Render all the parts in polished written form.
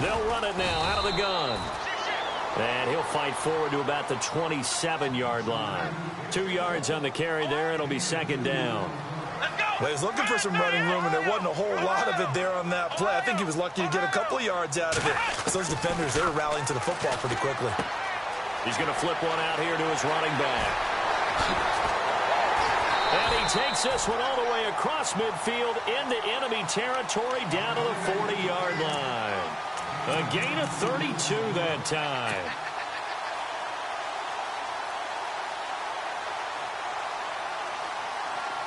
They'll run it now out of the gun. And he'll fight forward to about the 27-yard line. 2 yards on the carry there. It'll be second down. Well, he was looking for some running room, and there wasn't a whole lot of it there on that play. I think he was lucky to get a couple of yards out of it. So those defenders, they were rallying to the football pretty quickly. He's going to flip one out here to his running back. And he takes this one all the way across midfield into enemy territory down to the 40-yard line. A gain of 32 that time.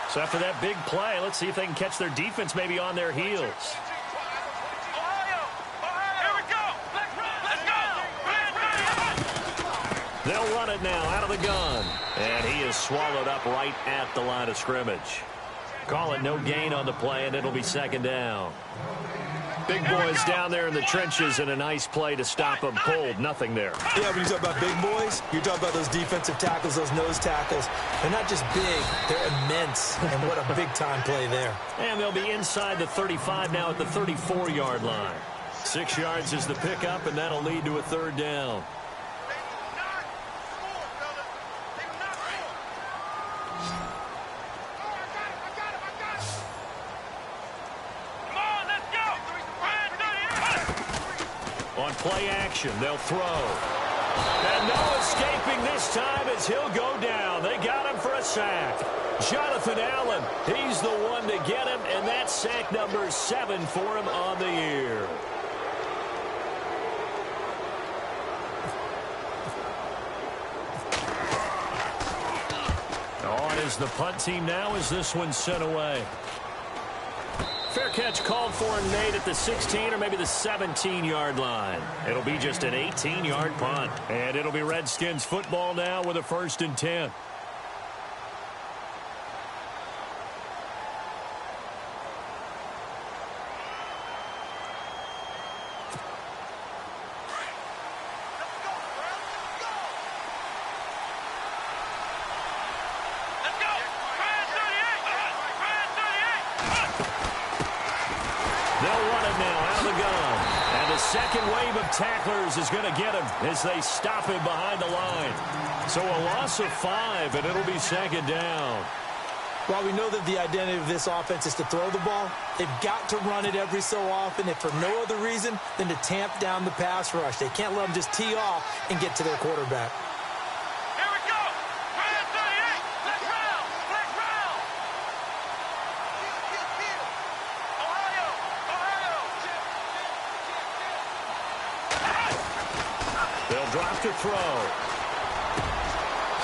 So after that big play, let's see if they can catch their defense maybe on their heels. They'll run it now out of the gun. And he is swallowed up right at the line of scrimmage. Call it no gain on the play, and it'll be second down. Big boys down there in the trenches, and a nice play to stop them cold. Nothing there. Yeah, when you talk about big boys, you talk about those defensive tackles, those nose tackles. They're not just big, they're immense. And what a big-time play there. And they'll be inside the 35 now at the 34-yard line. 6 yards is the pickup, and that'll lead to a third down. On play action, they'll throw. And no escaping this time as he'll go down. They got him for a sack. Jonathan Allen, he's the one to get him, and that's sack number 7 for him on the year. On is the punt team now as this one's sent away. Fair catch called for and made at the 16 or maybe the 17-yard line. It'll be just an 18-yard punt. And it'll be Redskins football now with a 1st and 10. Second wave of tacklers is going to get him as they stop him behind the line. So a loss of 5, and it'll be second down. While we know that the identity of this offense is to throw the ball, they've got to run it every so often, if for no other reason than to tamp down the pass rush. They can't let them just tee off and get to their quarterback. Here we go! 38! Let's round! Let's round! Ohio! They'll drop to throw.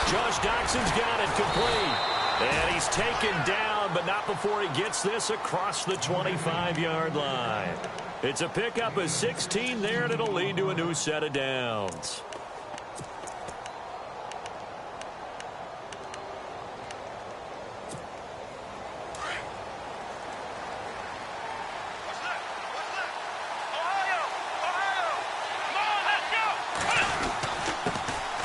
Josh Doxson's got it complete. And he's taken down, but not before he gets this across the 25-yard line. It's a pickup of 16 there, and it'll lead to a new set of downs.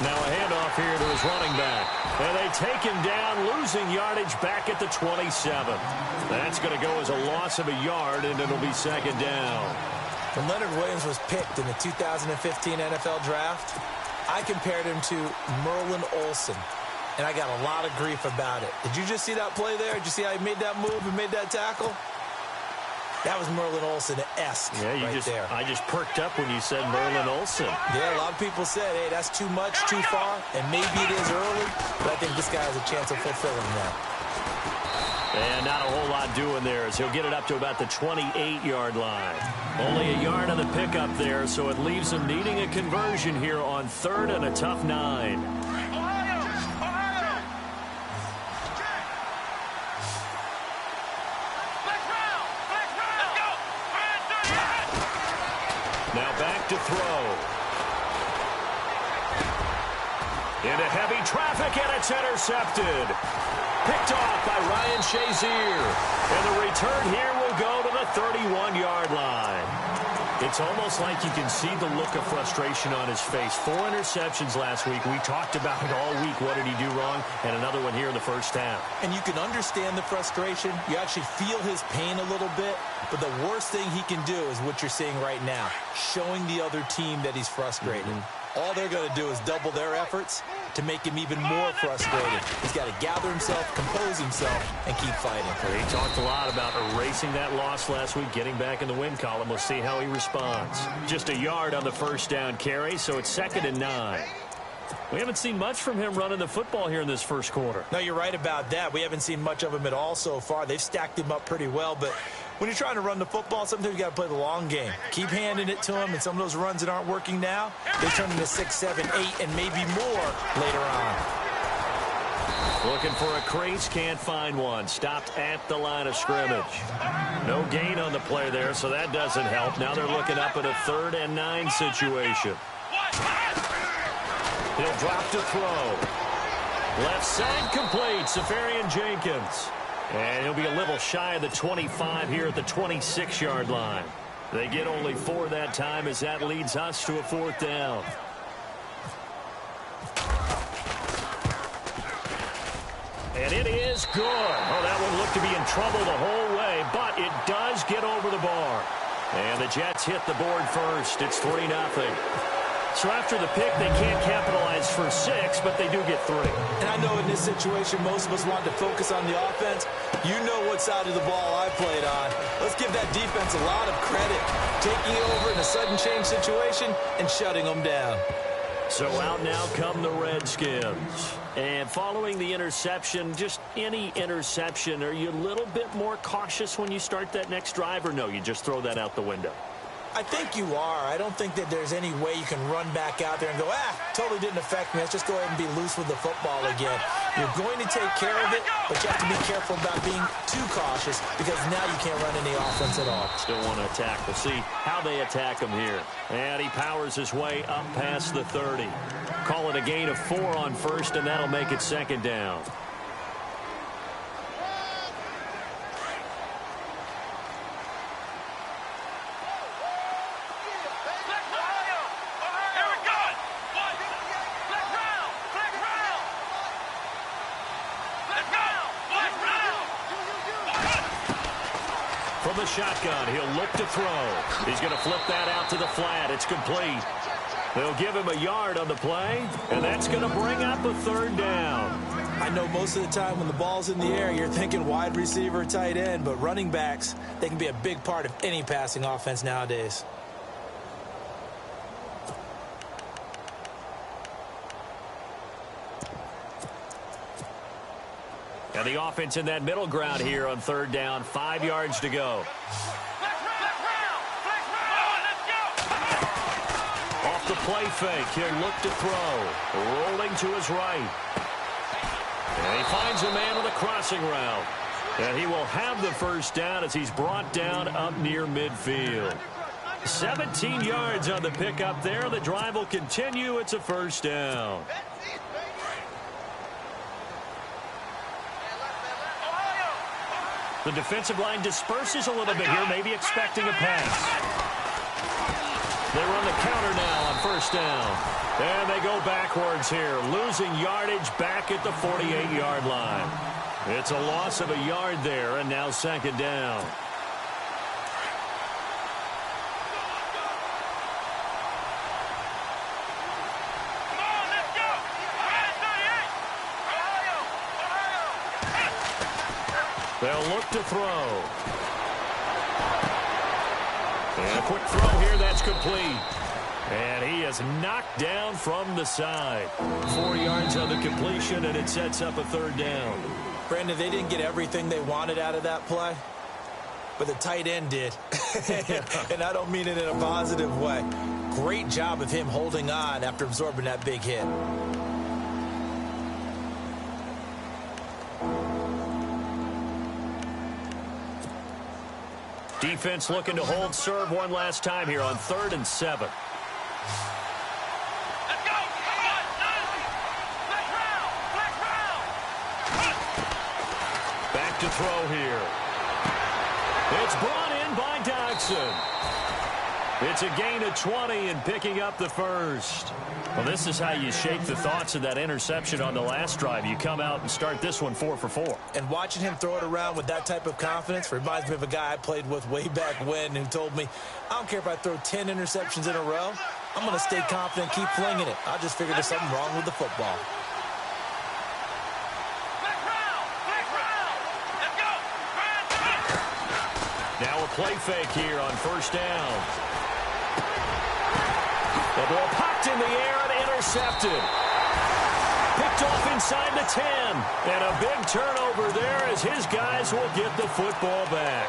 Now a handoff here to his running back. And they take him down, losing yardage back at the 27. That's going to go as a loss of a yard, and it'll be second down. When Leonard Williams was picked in the 2015 NFL Draft, I compared him to Merlin Olsen, and I got a lot of grief about it. Did you just see that play there? Did you see how he made that move and made that tackle? That was Merlin Olsen-esque there. I just perked up when you said Merlin Olsen. Yeah, a lot of people said, hey, that's too much, too far, and maybe it is early, but I think this guy has a chance of fulfilling that. And not a whole lot doing there as he'll get it up to about the 28-yard line. Only a yard on the pickup there, so it leaves him needing a conversion here on 3rd and a tough 9. To throw. Into heavy traffic, and it's intercepted. Picked off by Ryan Shazier. And the return here will go to the 31-yard line. It's almost like you can see the look of frustration on his face. 4 interceptions last week. We talked about it all week. What did he do wrong? And another one here in the first half. And you can understand the frustration. You actually feel his pain a little bit. But the worst thing he can do is what you're seeing right now, showing the other team that he's frustrated. All they're going to do is double their efforts to make him even more frustrated. He's got to gather himself, compose himself, and keep fighting. He talked a lot about erasing that loss last week, getting back in the win column. We'll see how he responds. Just a yard on the first down carry, so it's 2nd and 9. We haven't seen much from him running the football here in this first quarter. No, you're right about that. We haven't seen much of him at all so far. They've stacked him up pretty well, but when you're trying to run the football, sometimes you got to play the long game. Keep handing it to him, and some of those runs that aren't working now, they turn into 6, 7, 8, and maybe more later on. Looking for a crease, can't find one. Stopped at the line of scrimmage. No gain on the play there, so that doesn't help. Now they're looking up at a 3rd and 9 situation. He'll drop to throw. Left side complete, Safarian Jenkins. And he'll be a little shy of the 25 here at the 26-yard line. They get only 4 that time as that leads us to a 4th down. And it is good. Oh, that one looked to be in trouble the whole way, but it does get over the bar. And the Jets hit the board first. It's 3-0. So after the pick, they can't capitalize for 6, but they do get 3. And I know in this situation, most of us want to focus on the offense. You know what side of the ball I played on. Let's give that defense a lot of credit. Taking over in a sudden change situation and shutting them down. So out now come the Redskins. And following the interception, just any interception, are you a little bit more cautious when you start that next drive, or no, you just throw that out the window? I think you are. I don't think that there's any way you can run back out there and go, totally didn't affect me. Let's just go ahead and be loose with the football again. You're going to take care of it, but you have to be careful about being too cautious because now you can't run any offense at all. Still want to attack. We'll see how they attack him here. And he powers his way up past the 30. Call it a gain of 4 on first, and that'll make it 2nd down. From the shotgun, he'll look to throw. He's going to flip that out to the flat. It's complete. They'll give him a yard on the play, and that's going to bring up a 3rd down. I know most of the time when the ball's in the air, you're thinking wide receiver, tight end, but running backs, they can be a big part of any passing offense nowadays. And the offense in that middle ground here on 3rd down. 5 yards to go. Off the play fake. He'll look to throw. Rolling to his right. And he finds a man on the crossing route. And he will have the 1st down as he's brought down up near midfield. 17 yards on the pickup there. The drive will continue. It's a 1st down. The defensive line disperses a little bit here, maybe expecting a pass. They run the counter now on 1st down. And they go backwards here, losing yardage back at the 48-yard line. It's a loss of a yard there, and now 2nd down. They'll look to throw. And a quick throw here, that's complete. And he is knocked down from the side. 4 yards on the completion, and it sets up a 3rd down. Brandon, they didn't get everything they wanted out of that play, but the tight end did. And I don't mean it in a positive way. Great job of him holding on after absorbing that big hit. Defense looking to hold serve one last time here on 3rd and 7. Let's go! Come on! Black round! Back to throw here. It's brought in by Dodson. It's a gain of 20 and picking up the first. Well, this is how you shake the thoughts of that interception on the last drive. You come out and start this one 4 for 4. And watching him throw it around with that type of confidence reminds me of a guy I played with way back when who told me, I don't care if I throw 10 interceptions in a row. I'm going to stay confident, keep flinging it. I just figured there's something wrong with the football. Now a play fake here on first down. The ball popped in the air and intercepted. Picked off inside the 10. And a big turnover there as his guys will get the football back.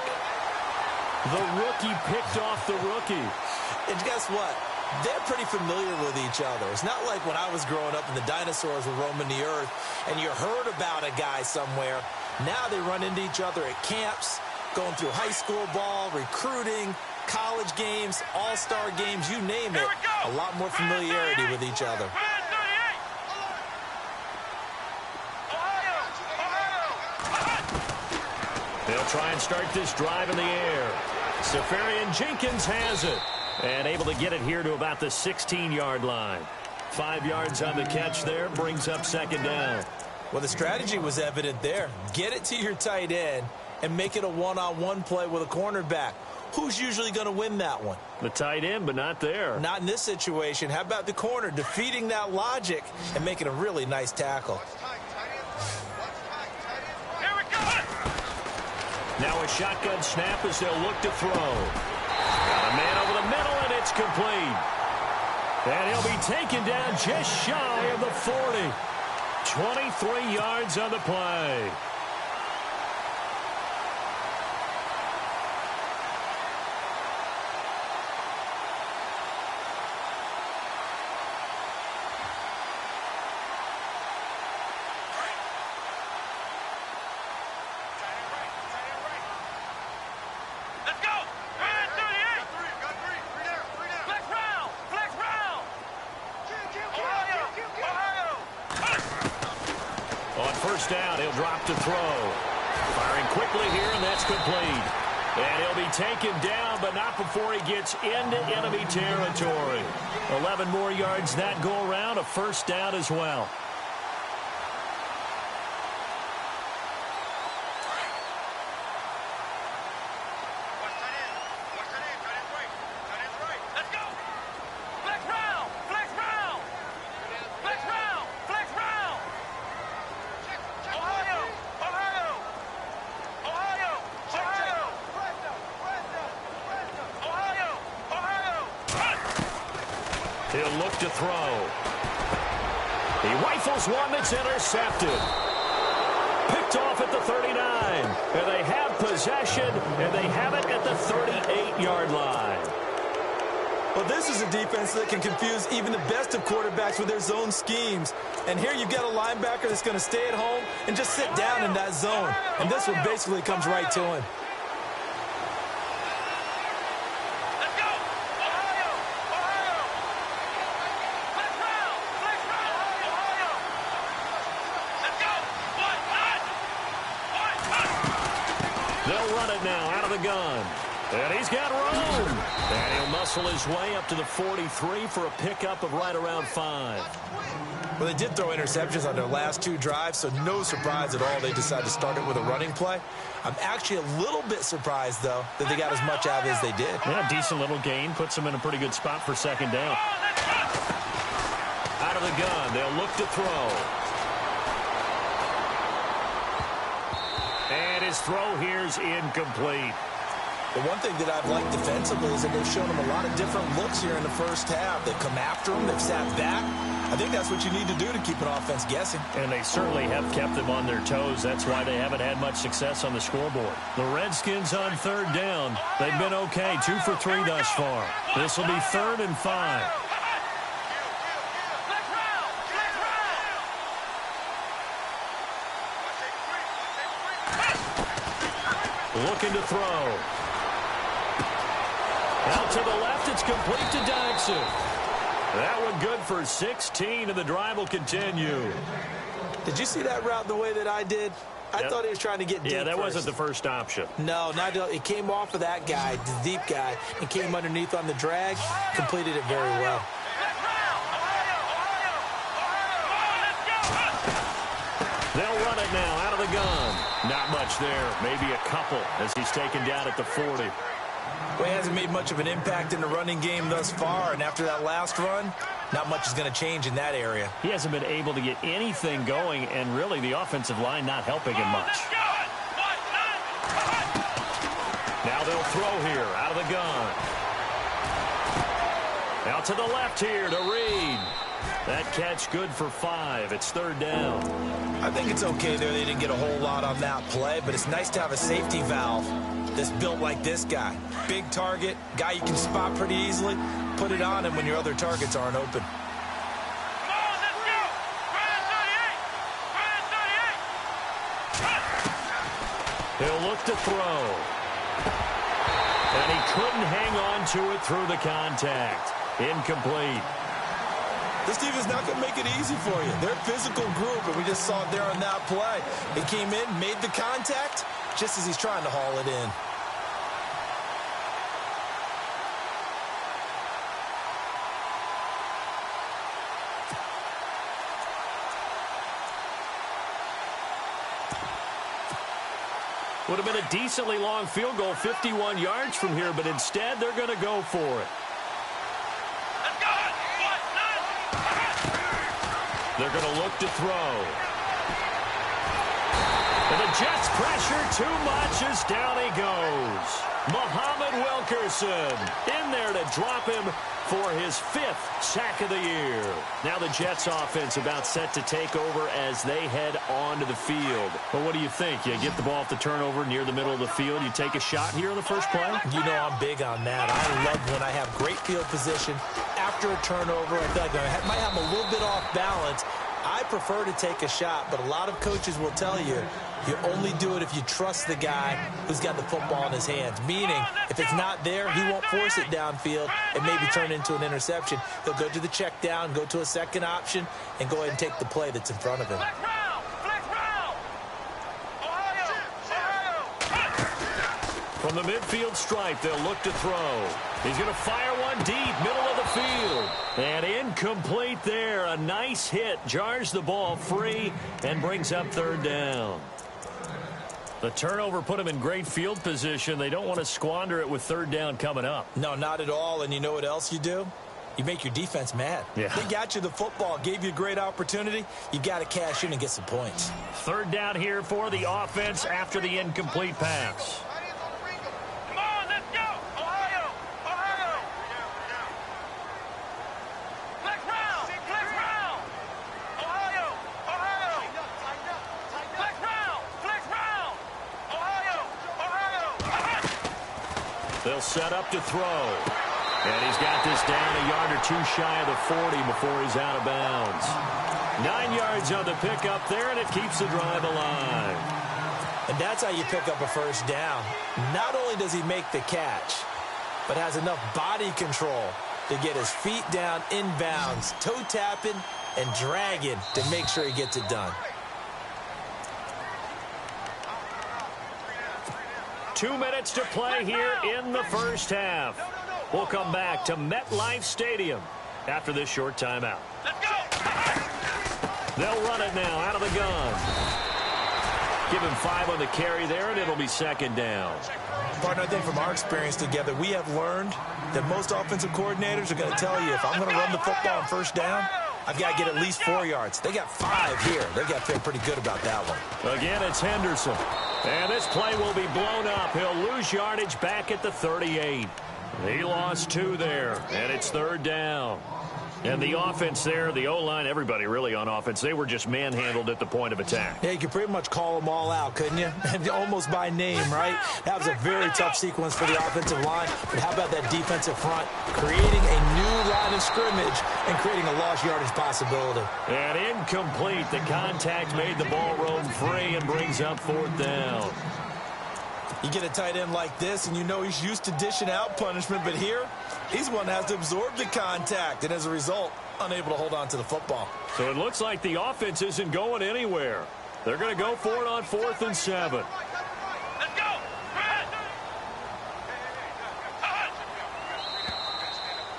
The rookie picked off the rookie. And guess what? They're pretty familiar with each other. It's not like when I was growing up and the dinosaurs were roaming the earth and you heard about a guy somewhere. Now they run into each other at camps, going through high school ball, recruiting, college games, all-star games, you name it. A lot more familiarity with each other. They'll try and start this drive in the air. Safarian Jenkins has it. And able to get it here to about the 16-yard line. 5 yards on the catch there, brings up second down. Well, the strategy was evident there. Get it to your tight end and make it a one-on-one play with a cornerback. Who's usually going to win that one? The tight end, but not there. Not in this situation. How about the corner defeating that logic and making a really nice tackle? Now a shotgun snap as they'll look to throw. Got a man over the middle, and it's complete. And he'll be taken down just shy of the 40. 23 yards on the play. Down, he'll drop to throw. Firing quickly here, and that's complete. And he'll be taken down, but not before he gets into enemy territory. 11 more yards that go around, a first down as well. He'll look to throw. He rifles one that's intercepted. Picked off at the 39. And they have possession, and they have it at the 38-yard line. Well, this is a defense that can confuse even the best of quarterbacks with their zone schemes. And here you've got a linebacker that's going to stay at home and just sit down in that zone. And this one basically comes right to him. They'll run it now out of the gun. And he's got room. And he'll muscle his way up to the 43 for a pickup of right around 5. Well, they did throw interceptions on their last 2 drives, so no surprise at all they decided to start it with a running play. I'm actually a little bit surprised, though, that they got as much out of it as they did. Yeah, decent little gain. Puts them in a pretty good spot for second down. Out of the gun. They'll look to throw. And his throw here is incomplete. The one thing that I've liked defensively is that they've shown him a lot of different looks here in the first half. They've come after him. They've sat back. I think that's what you need to do to keep an offense guessing. And they certainly have kept them on their toes. That's why they haven't had much success on the scoreboard. The Redskins on third down. They've been okay. 2 for 3 thus far. This will be 3rd and 5. Looking to throw. Out to the left, it's complete to Dodson. That one good for 16, and the drive will continue. Did you see that route the way that I did? I thought he was trying to get deep. Yeah, that first. wasn't the first option. No, it came off of that guy, the deep guy, and came underneath on the drag, completed it very well. They'll run it now out of the gun. Not much there, maybe a couple as he's taken down at the 40. Well, he hasn't made much of an impact in the running game thus far, and after that last run, not much is going to change in that area. He hasn't been able to get anything going, and really the offensive line not helping him much. Now they'll throw here out of the gun. Out to the left here to Reed. That catch good for 5. It's 3rd down. I think it's okay there. They didn't get a whole lot on that play, but it's nice to have a safety valve that's built like this guy. Big target, guy you can spot pretty easily. Put it on him when your other targets aren't open. He'll look to throw. And he couldn't hang on to it through the contact. Incomplete. This team is not going to make it easy for you. They're a physical group, and we just saw it there on that play. He came in, made the contact, just as he's trying to haul it in. Would have been a decently long field goal, 51 yards from here, but instead they're going to go for it. They're going to look to throw. And the Jets pressure too much as down he goes. Muhammad Wilkerson in there to drop him for his 5th sack of the year. Now the Jets offense about set to take over as they head onto the field. But what do you think? You get the ball off the turnover near the middle of the field. You take a shot here on the first play? You know I'm big on that. I love when I have great field position. After a turnover, I feel like I might have a little bit off balance. I prefer to take a shot, but a lot of coaches will tell you, you only do it if you trust the guy who's got the football in his hands. Meaning, if it's not there, he won't force it downfield and maybe turn into an interception. He'll go to the check down, go to a second option, and go ahead and take the play that's in front of him. From the midfield stripe, they'll look to throw. He's going to fire one deep, middle of the field. And incomplete there. A nice hit. Jars the ball free and brings up 3rd down. The turnover put him in great field position. They don't want to squander it with 3rd down coming up. No, not at all. And you know what else you do? You make your defense mad. Yeah. They got you the football, gave you a great opportunity. You got to cash in and get some points. 3rd down here for the offense after the incomplete pass. They'll set up to throw. And he's got this down a yard or two shy of the 40 before he's out of bounds. 9 yards on the pickup there, and it keeps the drive alive. And that's how you pick up a 1st down. Not only does he make the catch, but has enough body control to get his feet down inbounds, toe tapping and dragging to make sure he gets it done. 2 minutes to play here in the first half. We'll come back to MetLife Stadium after this short timeout. They'll run it now out of the gun. Give him 5 on the carry there, and it'll be 2nd down. Partner, I think from our experience together, we have learned that most offensive coordinators are going to tell you, if I'm going to run the football on 1st down, I've got to get at least 4 yards. They got 5 here. They've got to feel pretty good about that one. Again, it's Henderson. And this play will be blown up. He'll lose yardage back at the 38. He lost 2 there, and it's 3rd down. And the offense there, the O-line, everybody really on offense, they were just manhandled at the point of attack. Yeah, you could pretty much call them all out, couldn't you? Almost by name, right? That was a very tough sequence for the offensive line. But how about that defensive front? Creating a new line of scrimmage and creating a lost yardage possibility. And incomplete. The contact made the ball roam free and brings up 4th down. You get a tight end like this, and you know he's used to dishing out punishment, but here, he's one that has to absorb the contact, and as a result, unable to hold on to the football. So it looks like the offense isn't going anywhere. They're going to go for it on 4th and 7. Let's go.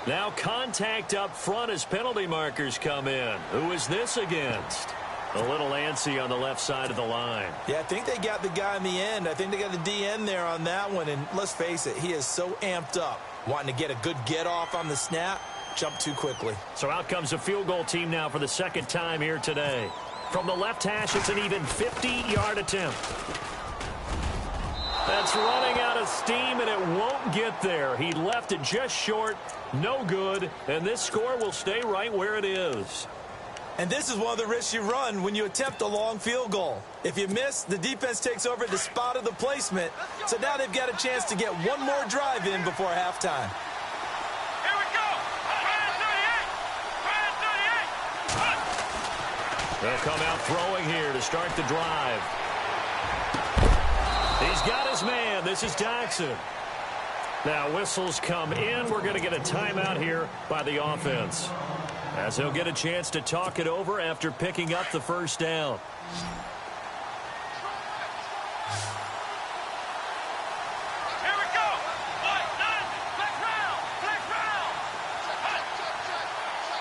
Now contact up front as penalty markers come in. Who is this against? A little antsy on the left side of the line. Yeah, I think they got the guy in the end. I think they got the DN there on that one. And let's face it, he is so amped up, wanting to get a good get off on the snap, jump too quickly. So out comes a field goal team now for the second time here today. From the left hash, it's an even 50-yard attempt. That's running out of steam, and it won't get there. He left it just short, no good, and this score will stay right where it is. And this is one of the risks you run when you attempt a long field goal. If you miss, the defense takes over at the spot of the placement. So now they've got a chance to get one more drive in before halftime. Here we go. 38. They'll come out throwing here to start the drive. He's got his man. This is Jackson. Now whistles come in. We're going to get a timeout here by the offense, as he'll get a chance to talk it over after picking up the first down. Here we go. White, nine. Flex round. Flex round.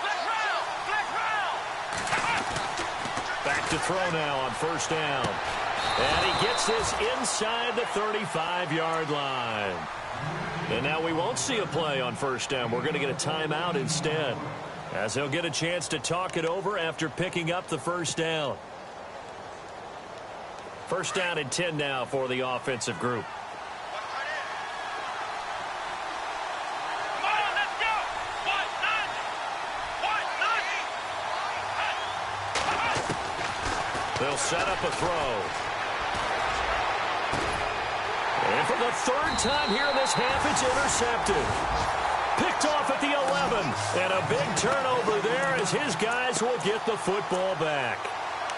Flex round. Flex round. Back to throw now on first down. And he gets this inside the 35-yard line. And now we won't see a play on first down. We're going to get a timeout instead, as he'll get a chance to talk it over after picking up the first down. First down and 10 now for the offensive group. Come on, let's go. White, nine. White, nine. They'll set up a throw. And for the third time here in this half, it's intercepted. Picked off at the 11. And a big turnover there as his guys will get the football back.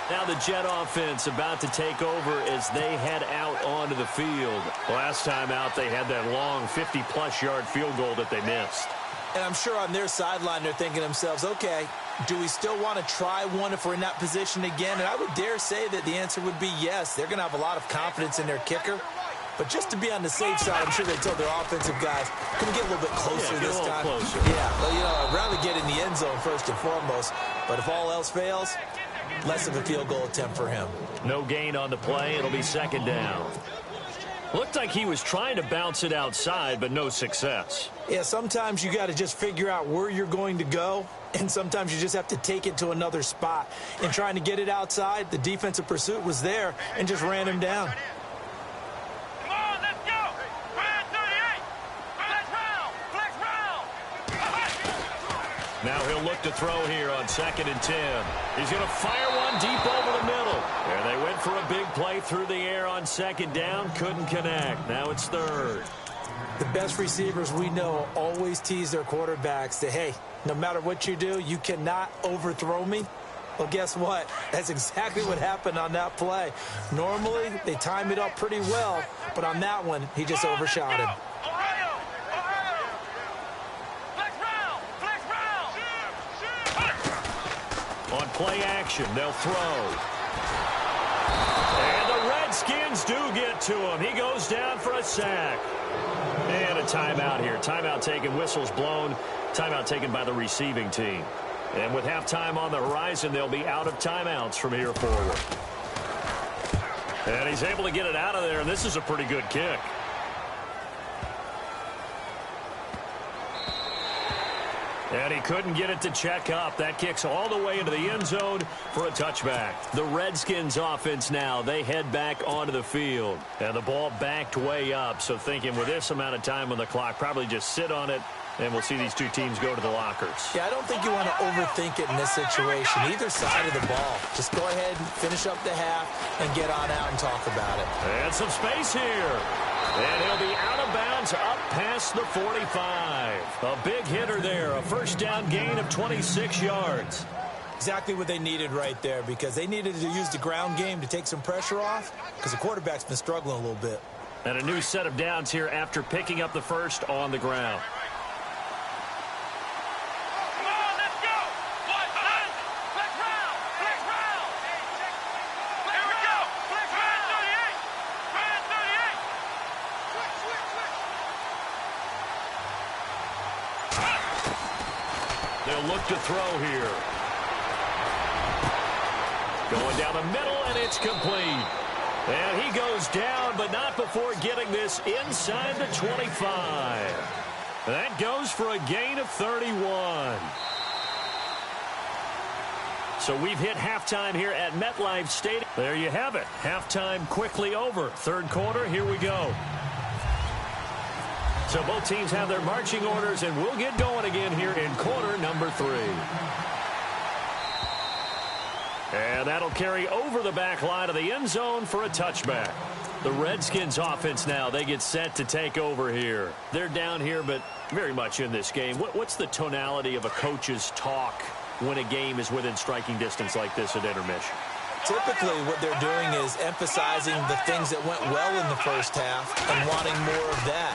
Now the Jet offense about to take over as they head out onto the field. Last time out, they had that long 50-plus yard field goal that they missed. And I'm sure on their sideline they're thinking to themselves, okay, do we still want to try one if we're in that position again? And I would dare say that the answer would be yes. They're going to have a lot of confidence in their kicker. But just to be on the safe side, I'm sure they told their offensive guys, can we get a little bit closer this time? Closer. Yeah, well, you know, I'd rather get in the end zone first and foremost. But if all else fails, less of a field goal attempt for him. No gain on the play. It'll be second down. Looked like he was trying to bounce it outside, but no success. Yeah, sometimes you got to just figure out where you're going to go, and sometimes you just have to take it to another spot. In trying to get it outside, the defensive pursuit was there and just ran him down. Come on, let's go. 38. Flex round. Flex round. Now he'll look to throw here on 2nd and 10. He's going to fire one deep over the middle. And they went for a big play through the air on 2nd down. Couldn't connect. Now it's 3rd. The best receivers we know always tease their quarterbacks that, hey, no matter what you do, you cannot overthrow me. Well, guess what? That's exactly what happened on that play. Normally, they time it up pretty well, but on that one, he just overshot him. Ohio. Flex round. Flex round. On play action, they'll throw. And the Redskins do get to him. He goes down for a sack. And a timeout here. Timeout taken, whistles blown. Timeout taken by the receiving team. And with halftime on the horizon, they'll be out of timeouts from here forward. And he's able to get it out of there, and this is a pretty good kick. And he couldn't get it to check up. That kicks all the way into the end zone for a touchback. The Redskins offense now, they head back onto the field. And the ball backed way up, so thinking with this amount of time on the clock, probably just sit on it, and we'll see these two teams go to the lockers. Yeah, I don't think you want to overthink it in this situation, either side of the ball. Just go ahead and finish up the half and get on out and talk about it. And some space here. And he'll be out of bounds up past the 45. A big hitter there, a first down gain of 26 yards. Exactly what they needed right there, because they needed to use the ground game to take some pressure off, because the quarterback's been struggling a little bit. And a new set of downs here after picking up the first on the ground. Come on, let's go. Flex round. Flex round. Here we They'll look to throw here. Going down the middle, and it's complete. And he goes down, but not before getting this inside the 25. That goes for a gain of 31. So we've hit halftime here at MetLife Stadium. There you have it. Halftime quickly over. Third quarter, here we go. So both teams have their marching orders, and we'll get going again here in quarter number 3. And that'll carry over the back line of the end zone for a touchback. The Redskins offense now, they get set to take over here. They're down here, but very much in this game. What's the tonality of a coach's talk when a game is within striking distance like this at intermission? Typically, what they're doing is emphasizing the things that went well in the first half and wanting more of that.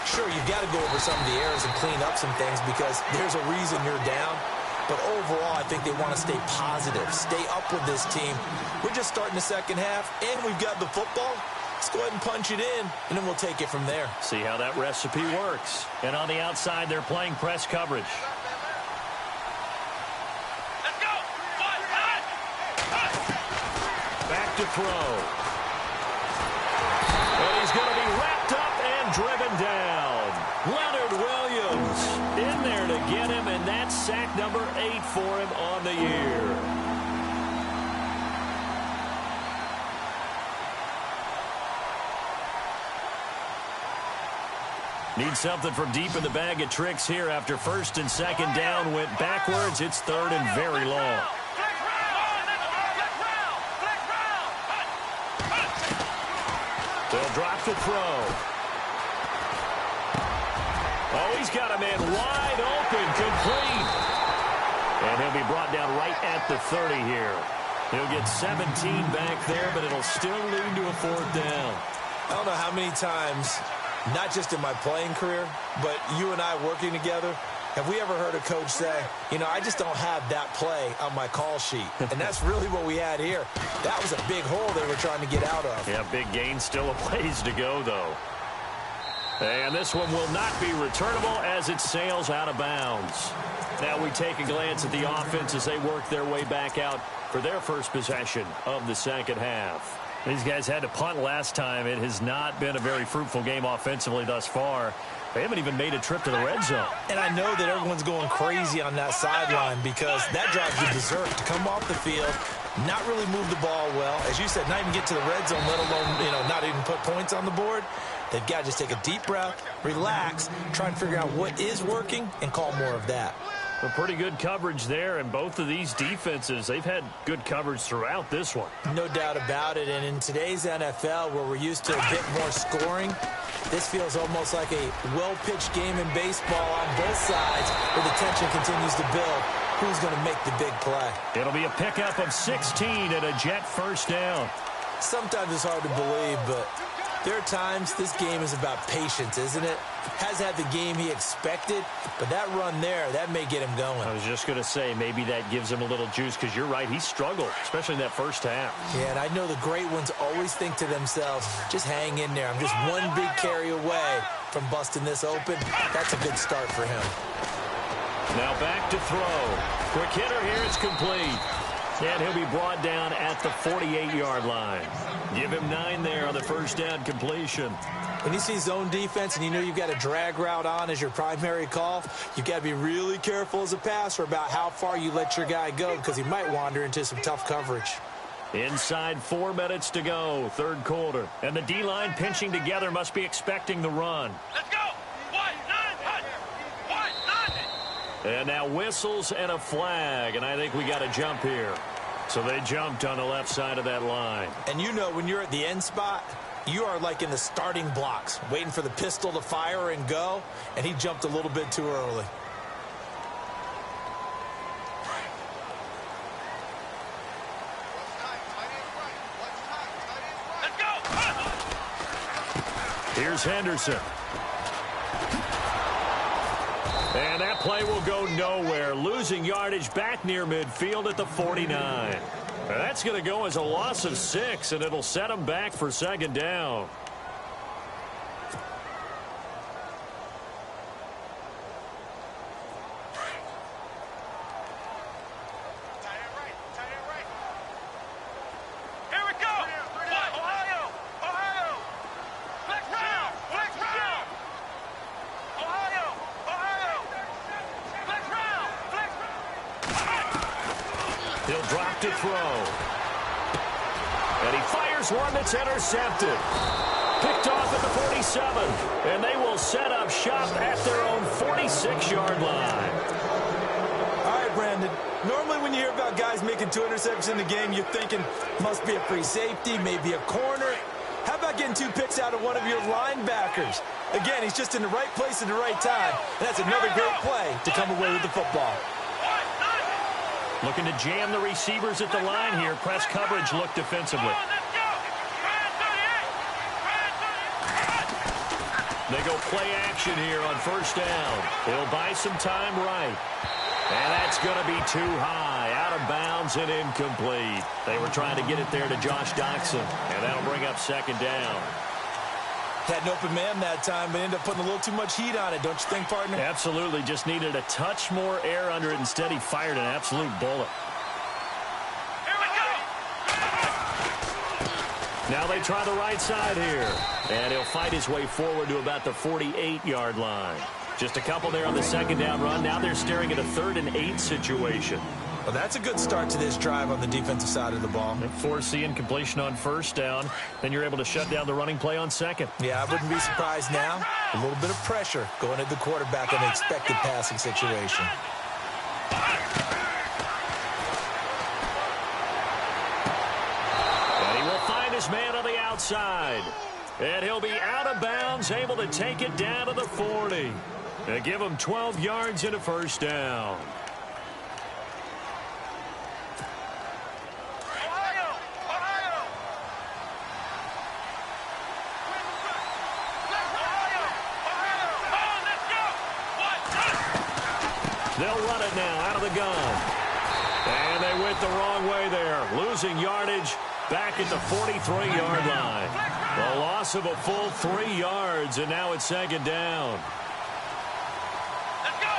Sure, you've got to go over some of the errors and clean up some things because there's a reason you're down. But overall, I think they want to stay positive, stay up with this team. We're just starting the second half, and we've got the football. Let's go ahead and punch it in, and then we'll take it from there. See how that recipe works. And on the outside, they're playing press coverage. Let's go. Back to throw. And he's going to be wrapped up and driven down. Leonard Williams in there to get him, and that's sack number 8 for him on the year. Need something from deep in the bag of tricks here after first and second down went backwards. It's third and very long. They'll drop the throw. Oh, he's got a man wide open, complete. And he'll be brought down right at the 30 here. He'll get 17 back there, but it'll still lead to a fourth down. I don't know how many times, not just in my playing career, but you and I working together, have we ever heard a coach say, you know, I just don't have that play on my call sheet. And that's really what we had here. That was a big hole they were trying to get out of. Yeah, big gain, still a ways to go, though. And this one will not be returnable as it sails out of bounds. Now we take a glance at the offense as they work their way back out for their first possession of the second half. These guys had to punt last time. It has not been a very fruitful game offensively thus far. They haven't even made a trip to the red zone. And I know that everyone's going crazy on that sideline because that drives you berserk to come off the field, not really move the ball well. As you said, not even get to the red zone, let alone, not even put points on the board. They've got to just take a deep breath, relax, try and figure out what is working, and call more of that. Well, pretty good coverage there, and both of these defenses, they've had good coverage throughout this one. No doubt about it, and in today's NFL, where we're used to a bit more scoring, this feels almost like a well-pitched game in baseball on both sides where the tension continues to build. Who's going to make the big play? It'll be a pickup of 16 and a Jet first down. Sometimes it's hard to believe, but there are times this game is about patience, isn't it? Has had the game he expected, but that run there, that may get him going. I was just going to say, maybe that gives him a little juice because you're right, he struggled, especially in that first half. Yeah, and I know the great ones always think to themselves, just hang in there. I'm just one big carry away from busting this open. That's a good start for him. Now back to throw. Quick hitter here, it's complete. And he'll be brought down at the 48-yard line. Give him 9 there on the first down completion. When you see zone defense and you know you've got a drag route on as your primary call, you've got to be really careful as a passer about how far you let your guy go because he might wander into some tough coverage. Inside 4 minutes to go, third quarter. And the D-line pinching together must be expecting the run. Let's go. 1-9. And now whistles and a flag, and I think we got a jump here. So they jumped on the left side of that line. And you know when you're at the end spot, you are like in the starting blocks, waiting for the pistol to fire and go, and he jumped a little bit too early. Let's go. Here's Henderson. And that play will go nowhere, losing yardage back near midfield at the 49. That's going to go as a loss of 6, and it'll set them back for second down. He'll drop to throw. And he fires one that's intercepted. Picked off at the 47. And they will set up shop at their own 46-yard line. All right, Brandon. Normally when you hear about guys making 2 interceptions in the game, you're thinking must be a free safety, maybe a corner. How about getting 2 picks out of one of your linebackers? Again, he's just in the right place at the right time. That's another great play to come away with the football. Looking to jam the receivers at the line here. Press coverage look defensively. They go play action here on first down. He'll buy some time right. And that's going to be too high. Out of bounds and incomplete. They were trying to get it there to Josh Doxson. And that'll bring up second down. Had an open man that time, but ended up putting a little too much heat on it, don't you think, partner? Absolutely. Just needed a touch more air under it. Instead, he fired an absolute bullet. Here we go. Now they try the right side here. And he'll fight his way forward to about the 48-yard line. Just a couple there on the second down run. Now they're staring at a 3rd and 8 situation. Well, that's a good start to this drive on the defensive side of the ball. Force the incompletion on first down. Then you're able to shut down the running play on second. Yeah, I wouldn't be surprised now. A little bit of pressure going at the quarterback in the expected passing situation. And he will find his man on the outside. And he'll be out of bounds, able to take it down to the 40. And give him 12 yards and a first down. They'll run it now out of the gun. And they went the wrong way there. Losing yardage back at the 43-yard line. A loss of a full 3 yards, and now it's second down. Let's go.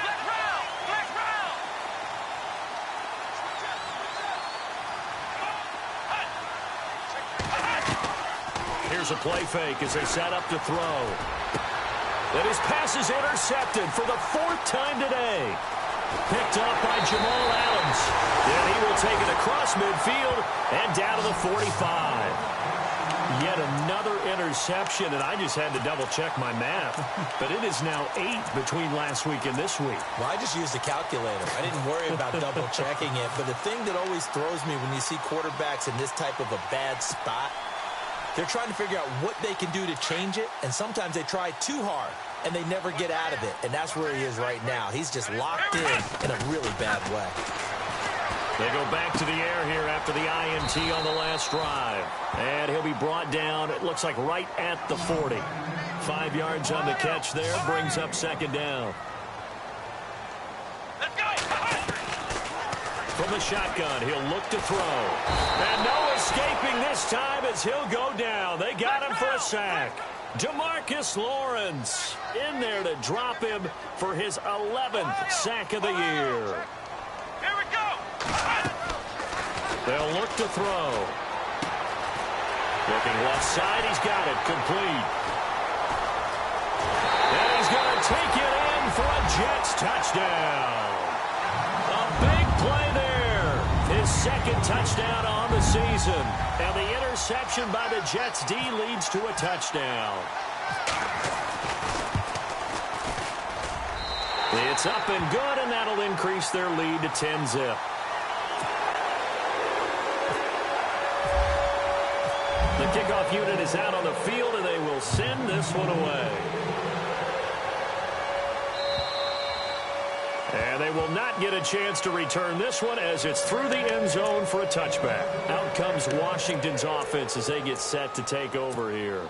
Let's round. Let's round. Here's a play fake as they set up to throw. And his pass is intercepted for the 4th time today. Picked off by Jamal Adams. And he will take it across midfield and down to the 45. Yet another interception, and I just had to double-check my math. But it is now 8 between last week and this week. Well, I just used a calculator. I didn't worry about double-checking it. But the thing that always throws me when you see quarterbacks in this type of a bad spot, they're trying to figure out what they can do to change it, and sometimes they try too hard, and they never get out of it. And that's where he is right now. He's just locked in a really bad way. They go back to the air here after the INT on the last drive. And he'll be brought down, it looks like right at the 40. 5 yards on the catch there, brings up second down. Let's go. From the shotgun, he'll look to throw. And no escaping this time as he'll go down. They got him for a sack. DeMarcus Lawrence in there to drop him for his 11th sack of the year. Here we go. They'll look to throw. Looking left side, he's got it, complete. And he's going to take it in for a Jets touchdown. A big play there. His 2nd touchdown on the season. And the interception by the Jets D leads to a touchdown. It's up and good, and that'll increase their lead to 10-zip. The kickoff unit is out on the field, and they will send this one away. And they will not get a chance to return this one as it's through the end zone for a touchback. Out comes Washington's offense as they get set to take over here.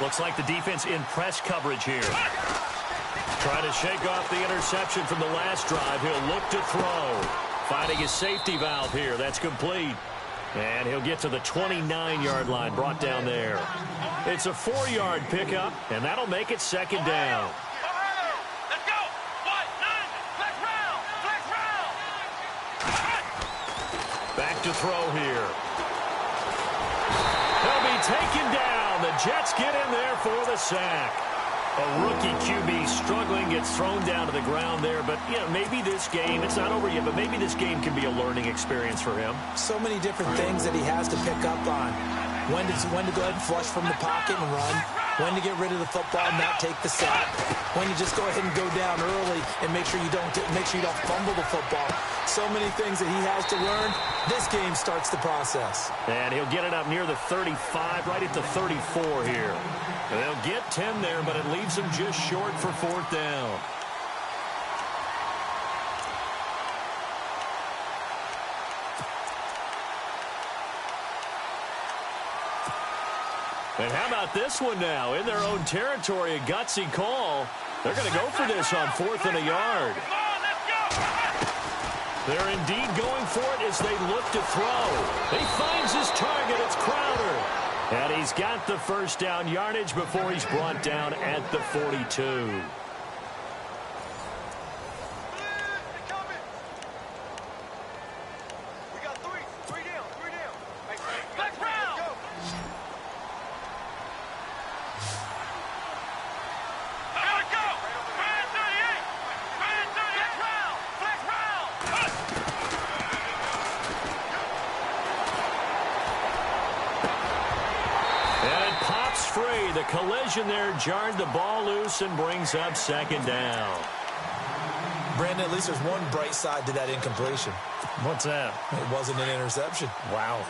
Looks like the defense in press coverage here. Trying to shake off the interception from the last drive. He'll look to throw. Finding his safety valve here. That's complete. And he'll get to the 29-yard line, brought down there. It's a 4-yard pickup, and that'll make it second down. Let's go. Let's round. Back to throw here. He'll be taken down. The Jets get in there for the sack. A rookie QB struggling, gets thrown down to the ground there. But, maybe this game, it's not over yet, but maybe this game can be a learning experience for him. So many different things that he has to pick up on. When to go ahead and flush from the pocket and run. When to get rid of the football and not take the sack. When you just go ahead and go down early and make sure you don't fumble the football. So many things that he has to learn. This game starts the process. And he'll get it up near the 35, right at the 34 here. They'll get 10 there, but it leaves them just short for 4th down. And how about this one now? In their own territory, a gutsy call. They're going to go for this on 4th and a yard. They're indeed going for it as they look to throw. He finds his target. It's Crowder. And he's got the first down yardage before he's brought down at the 42. The collision there jarred the ball loose and brings up 2nd down. Brandon, at least there's one bright side to that incompletion. What's that? It wasn't an interception. Wow.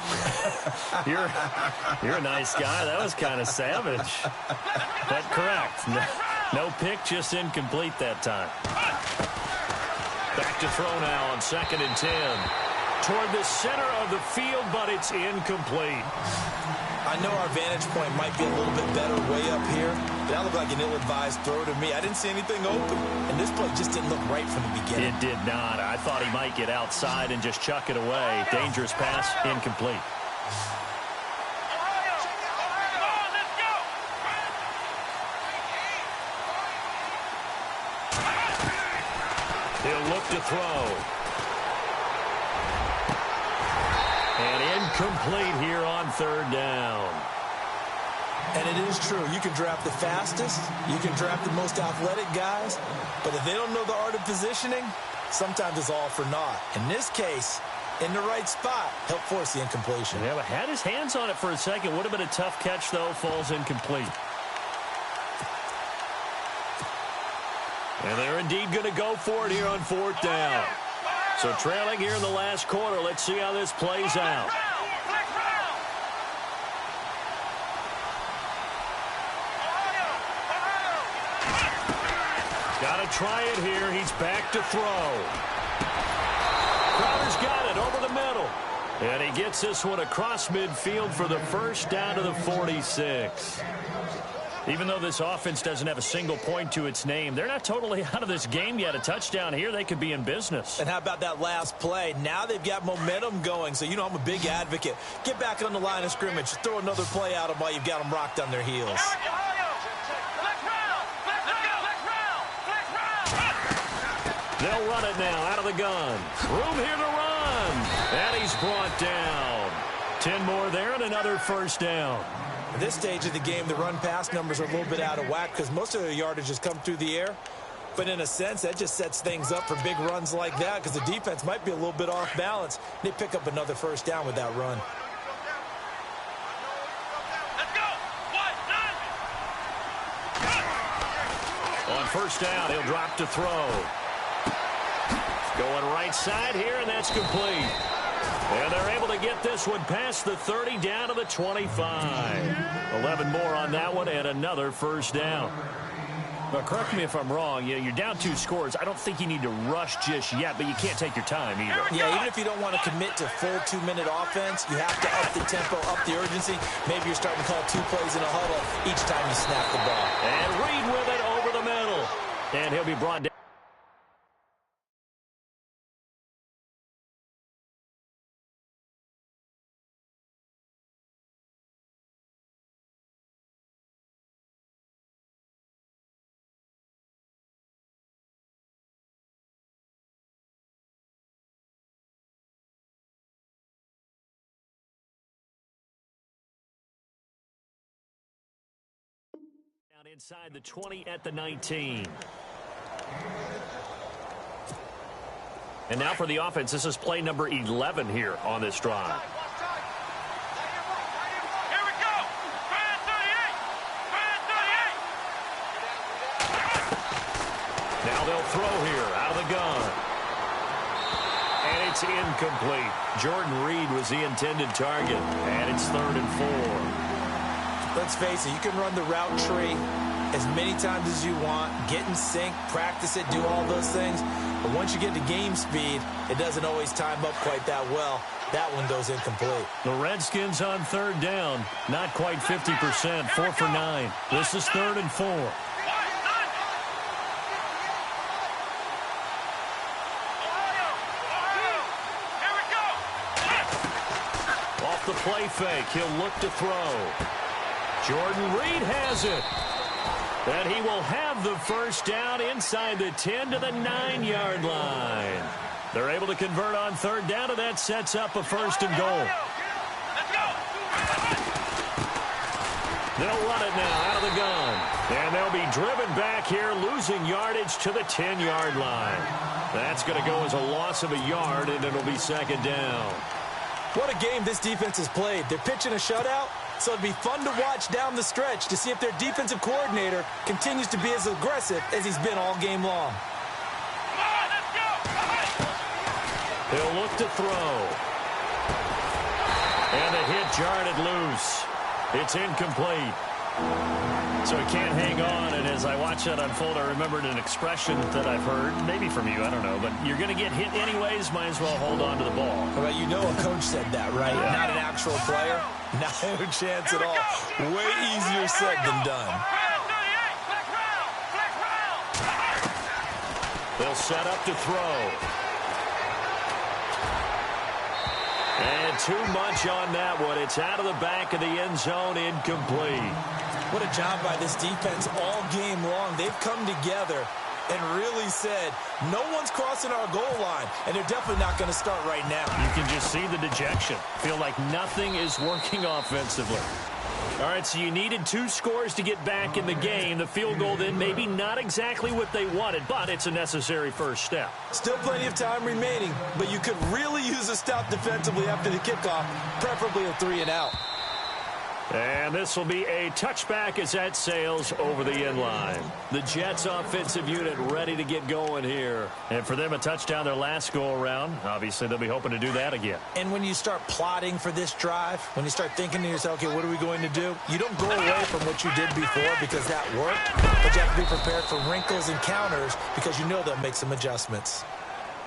You're a nice guy. That was kind of savage. But correct. No pick, just incomplete that time. Back to throw now on 2nd and 10. Toward the center of the field, but it's incomplete. I know our vantage point might be a little bit better way up here, but that looked like an ill-advised throw to me. I didn't see anything open, and this play just didn't look right from the beginning. It did not. I thought he might get outside and just chuck it away. Dangerous pass, incomplete. He'll look to throw. And incomplete here on 3rd down. And it is true. You can draft the fastest. You can draft the most athletic guys. But if they don't know the art of positioning, sometimes it's all for naught. In this case, in the right spot, helped force the incompletion. Yeah, but had his hands on it for a second. Would have been a tough catch, though. Falls incomplete. And they're indeed going to go for it here on 4th down. So trailing here in the last quarter. Let's see how this plays out. Got to try it here. He's back to throw. Crowder's got it over the middle. And he gets this one across midfield for the first down to the 46. Even though this offense doesn't have a single point to its name, they're not totally out of this game yet. A touchdown here, they could be in business. And how about that last play? Now they've got momentum going. So, I'm a big advocate. Get back on the line of scrimmage. Throw another play out of them while you've got them rocked on their heels. They'll run it now out of the gun. Room here to run. And he's brought down. 10 more there and another first down. At this stage of the game, the run-pass numbers are a little bit out of whack because most of their yardage has come through the air. But in a sense, that just sets things up for big runs like that because the defense might be a little bit off balance. They pick up another first down with that run. On first down, he'll drop to throw. Going right side here, and that's complete. And they're able to get this one past the 30 down to the 25. 11 more on that one and another first down. Well, correct me if I'm wrong. You're down 2 scores. I don't think you need to rush just yet, but you can't take your time either. Yeah, even if you don't want to commit to full 2-minute offense, you have to up the tempo, up the urgency. Maybe you're starting to call 2 plays in a huddle each time you snap the ball. And Reed with it over the middle. And he'll be brought down. Inside the 20 at the 19. And now for the offense, this is play number 11 here on this drive. Here we go. Fire 38. Fire 38. Now they'll throw here out of the gun. And it's incomplete. Jordan Reed was the intended target. And it's 3rd and 4. Let's face it, you can run the route tree as many times as you want, get in sync, practice it, do all those things. But once you get to game speed, it doesn't always time up quite that well. That one goes incomplete. The Redskins on 3rd down. Not quite 50%, 4 for 9. This is 3rd and 4. Off the play fake, he'll look to throw. Jordan Reed has it. And he will have the first down inside the 10 to the 9-yard line. They're able to convert on 3rd down, and that sets up a 1st and goal. They'll run it now out of the gun. And they'll be driven back here, losing yardage to the 10-yard line. That's going to go as a loss of a yard, and it'll be 2nd down. What a game this defense has played. They're pitching a shutout, so it'd be fun to watch down the stretch to see if their defensive coordinator continues to be as aggressive as he's been all game long. He'll look to throw. And the hit jarred it loose. It's incomplete. So he can't hang on, and as I watch that unfold, I remembered an expression that I've heard, maybe from you, I don't know, but you're going to get hit anyways, might as well hold on to the ball. Well, you know a coach said that, right? Yeah. Not an actual player. Not a chance at all. Way easier said than done. They'll set up to throw. And too much on that one. It's out of the back of the end zone, incomplete. What a job by this defense all game long. They've come together and really said, no one's crossing our goal line, and they're definitely not going to start right now. You can just see the dejection. Feel like nothing is working offensively. All right, so you needed 2 scores to get back in the game. The field goal then maybe not exactly what they wanted, but it's a necessary first step. Still plenty of time remaining, but you could really use a stop defensively after the kickoff, preferably a 3-and-out. And this will be a touchback as that sails over the end line. The Jets offensive unit ready to get going here. And for them, a touchdown their last go-around. Obviously, they'll be hoping to do that again. And when you start plotting for this drive, when you start thinking to yourself, okay, what are we going to do? You don't go away from what you did before because that worked, but you have to be prepared for wrinkles and counters because you know they'll make some adjustments.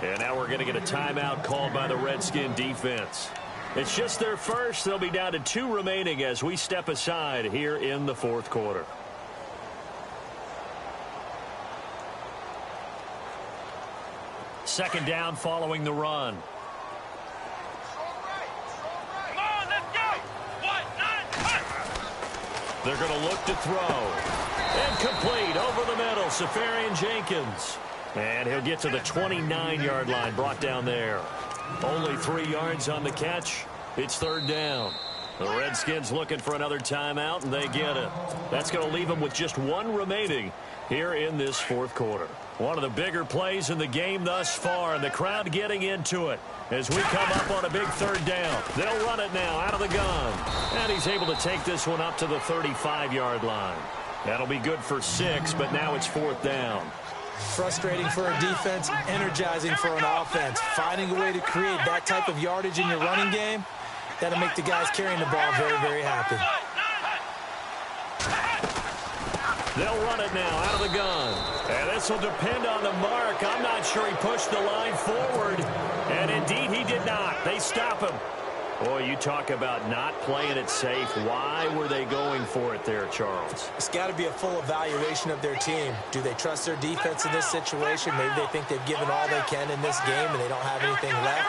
And now we're going to get a timeout called by the Redskin defense. It's just their first. They'll be down to 2 remaining as we step aside here in the 4th quarter. Second down following the run. Come on, let's go. 1, 9, 10. They're going to look to throw. Incomplete over the middle. Safarian Jenkins. And he'll get to the 29-yard line, brought down there. Only 3 yards on the catch. It's 3rd down. The Redskins looking for another timeout, and they get it. That's going to leave them with just 1 remaining here in this 4th quarter. One of the bigger plays in the game thus far, and the crowd getting into it as we come up on a big 3rd down. They'll run it now out of the gun. And he's able to take this one up to the 35-yard line. That'll be good for 6, but now it's 4th down. Frustrating for a defense, energizing for an offense. Finding a way to create that type of yardage in your running game, that'll make the guys carrying the ball very, very happy. They'll run it now out of the gun. And this will depend on the mark. I'm not sure he pushed the line forward. And indeed, he did not. They stop him. Boy, you talk about not playing it safe. Why were they going for it there, Charles? It's got to be a full evaluation of their team. Do they trust their defense in this situation? Maybe they think they've given all they can in this game and they don't have anything left.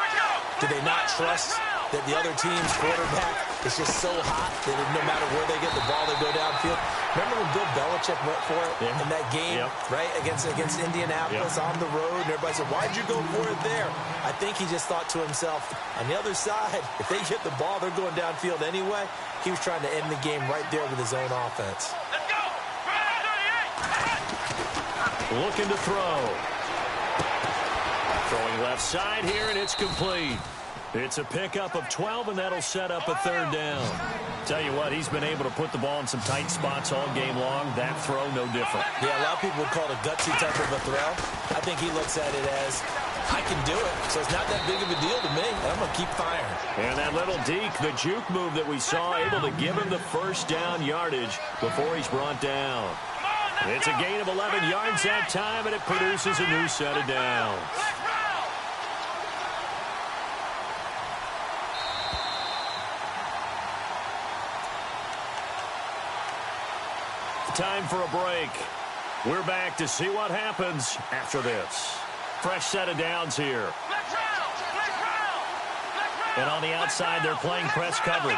Do they not trust that the other team's quarterback is just so hot that no matter where they get the ball, they go downfield? Remember when Bill Belichick went for it in that game, right, against Indianapolis on the road, and everybody said, why'd you go for it there? I think he just thought to himself, on the other side, if they get the ball, they're going downfield anyway. He was trying to end the game right there with his own offense. Let's go. looking to throw. Throwing left side here, and it's complete. It's a pickup of 12, and that'll set up a third down. Tell you what, he's been able to put the ball in some tight spots all game long. That throw, no different. Yeah, a lot of people would call it a gutsy type of a throw. I think he looks at it as, I can do it, so it's not that big of a deal to me, and I'm going to keep firing. And that little deke, the juke move that we saw, able to give him the first down yardage before he's brought down. It's a gain of 11 yards that time, and it produces a new set of downs. Time for a break. We're back to see what happens after this. Fresh set of downs here. And on the outside, they're playing press coverage.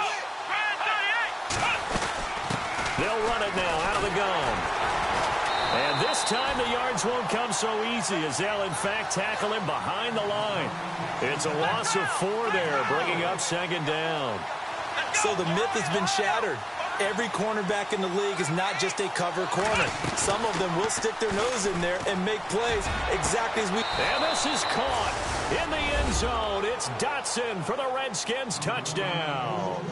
They'll run it now out of the gun. And this time the yards won't come so easy as they'll, in fact, tackle him behind the line. It's a loss of 4 there, bringing up second down. So the myth has been shattered. Every cornerback in the league is not just a cover corner. Some of them will stick their nose in there and make plays exactly as we... And this is caught in the end zone. It's Dotson for the Redskins touchdown.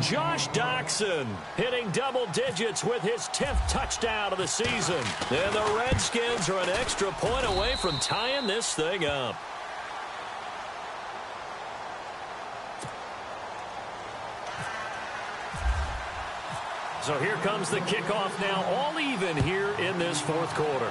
Josh Doctson hitting double digits with his 10th touchdown of the season. And the Redskins are an extra point away from tying this thing up. So here comes the kickoff now, all even here in this fourth quarter.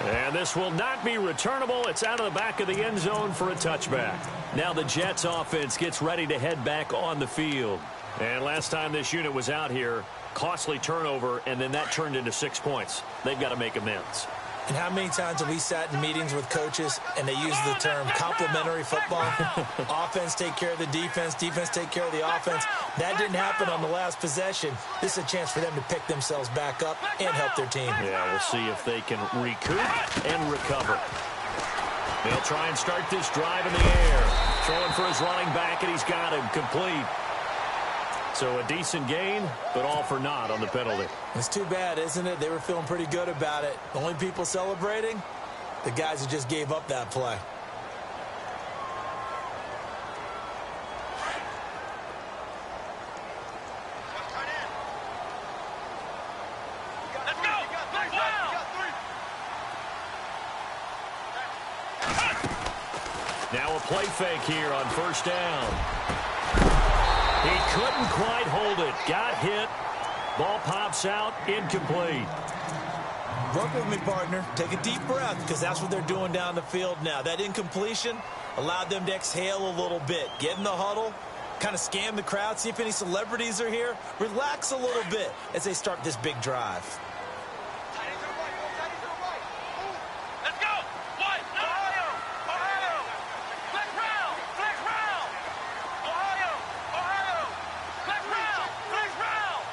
And this will not be returnable. It's out of the back of the end zone for a touchback. Now the Jets offense gets ready to head back on the field. And last time this unit was out here, costly turnover, and then that turned into 6 points. They've got to make amends. And how many times have we sat in meetings with coaches and they use the term complementary football? Offense take care of the defense, defense take care of the offense. That didn't happen on the last possession. This is a chance for them to pick themselves back up and help their team. Yeah, we'll see if they can recoup and recover. They'll try and start this drive in the air. Throwing for his running back, and he's got him complete. So a decent gain, but all for naught on the penalty. It's too bad, isn't it? They were feeling pretty good about it. The only people celebrating, the guys who just gave up that play. Let's go! Let's go! Now a play fake here on first down. He couldn't quite hold it. Got hit. Ball pops out. Incomplete. Work with me, partner. Take a deep breath, because that's what they're doing down the field now. That incompletion allowed them to exhale a little bit. Get in the huddle, kind of scan the crowd, see if any celebrities are here. Relax a little bit as they start this big drive. Let's go! What? Ohio! Ohio! Flex round! Flex round! Ohio! Ohio! Flex round! Flex round!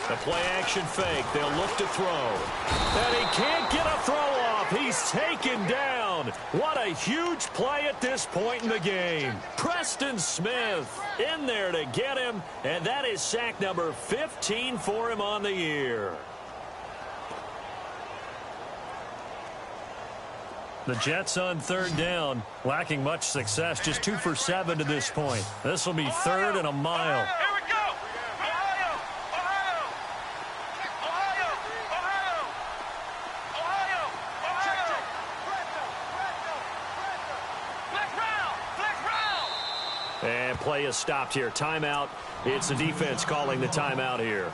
The play action fake. They'll look to throw. And he can't get a throw off. He's taken down. What a huge play at this point in the game. Preston Smith in there to get him. And that is sack number 15 for him on the year. The Jets on third down, lacking much success. Just 2 for 7 to this point. This will be third and a mile. Here we go! Ohio! Ohio! Ohio! Ohio! Ohio! Ohio! Flex round! Flex round! And play is stopped here. Timeout. It's the defense calling the timeout here.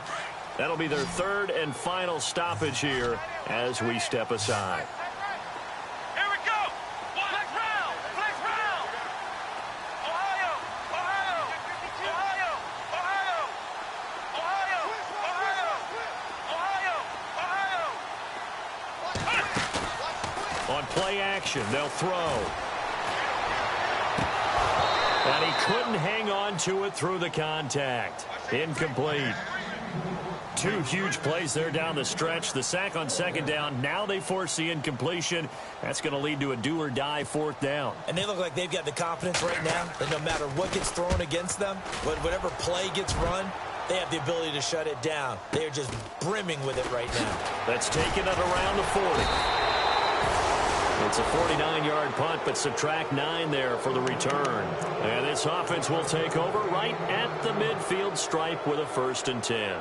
That'll be their third and final stoppage here as we step aside. Here we go! Flex round! Flex round! Ohio! Ohio! Ohio! Ohio! Ohio! Ohio! Ohio! On play action, they'll throw. And he couldn't hang on to it through the contact. Incomplete. Two huge plays there down the stretch. The sack on second down. Now they force the incompletion. That's going to lead to a do-or-die fourth down. And they look like they've got the confidence right now that no matter what gets thrown against them, whatever play gets run, they have the ability to shut it down. They are just brimming with it right now. That's taken at around the 40. It's a 49-yard punt, but subtract 9 there for the return. And this offense will take over right at the midfield stripe with a 1st and 10.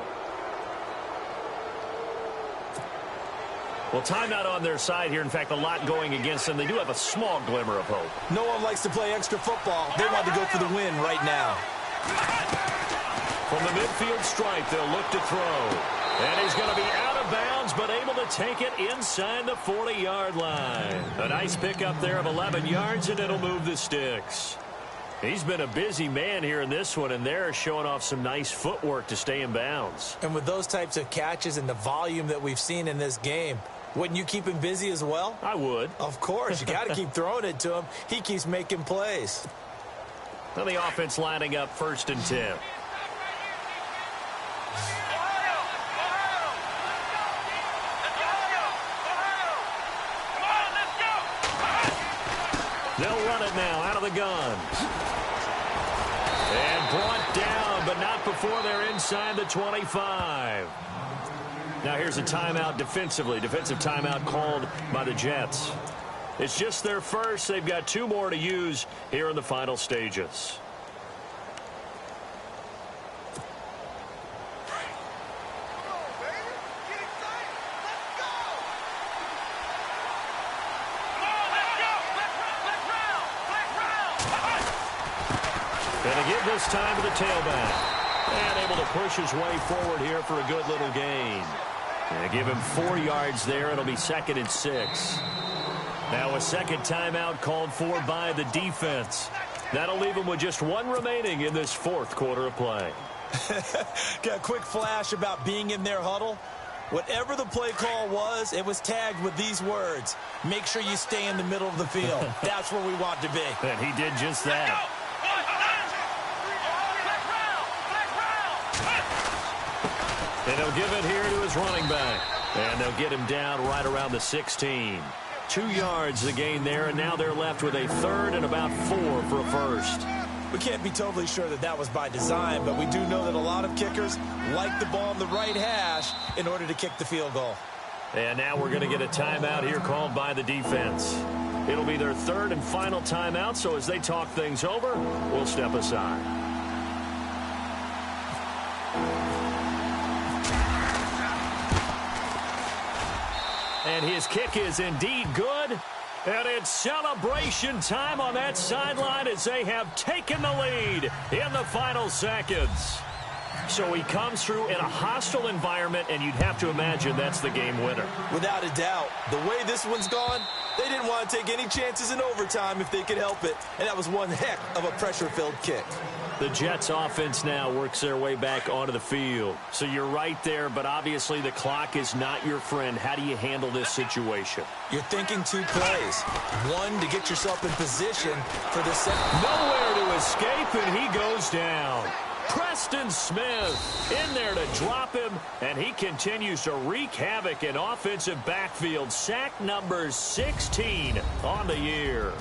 Well, timeout on their side here. In fact, a lot going against them. They do have a small glimmer of hope. No one likes to play extra football. They want to go for the win right now. From the midfield stripe, they'll look to throw. And he's going to be out of bounds, but able to take it inside the 40-yard line. A nice pickup there of 11 yards, and it'll move the sticks. He's been a busy man here in this one, and they're showing off some nice footwork to stay in bounds. And with those types of catches and the volume that we've seen in this game, wouldn't you keep him busy as well? I would. Of course. You got to keep throwing it to him. He keeps making plays. Now the offense lining up 1st and 10. They'll run it now out of the gun. And brought down, but not before they're inside the 25. Now here's a timeout defensively. Defensive timeout called by the Jets. It's just their first. They've got 2 more to use here in the final stages. And to give this time to the tailback. And able to push his way forward here for a good little gain. And give him 4 yards there. It'll be 2nd and 6. Now a second timeout called for by the defense. That'll leave him with just 1 remaining in this 4th quarter of play. Got a quick flash about being in their huddle. Whatever the play call was, it was tagged with these words. Make sure you stay in the middle of the field. That's where we want to be. And he did just that. And he'll give it here to his running back. And they'll get him down right around the 16. 2 yards the gain there, and now they're left with a 3rd and about 4 for a 1st. We can't be totally sure that that was by design, but we do know that a lot of kickers like the ball on the right hash in order to kick the field goal. And now we're going to get a timeout here called by the defense. It'll be their 3rd and final timeout, so as they talk things over, we'll step aside. And his kick is indeed good. And it's celebration time on that sideline as they have taken the lead in the final seconds. So he comes through in a hostile environment, and you'd have to imagine that's the game winner. Without a doubt. The way this one's gone, they didn't want to take any chances in overtime if they could help it. And that was one heck of a pressure-filled kick. The Jets offense now works their way back onto the field. So you're right there, but obviously the clock is not your friend. How do you handle this situation? You're thinking 2 plays. 1 to get yourself in position for the second. Nowhere to escape, and he goes down. Preston Smith in there to drop him, and he continues to wreak havoc in offensive backfield. Sack number 16 on the year.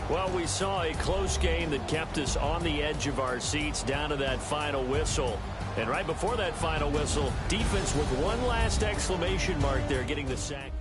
Well, we saw a close game that kept us on the edge of our seats down to that final whistle. And right before that final whistle, defense with one last exclamation mark there, getting the sack.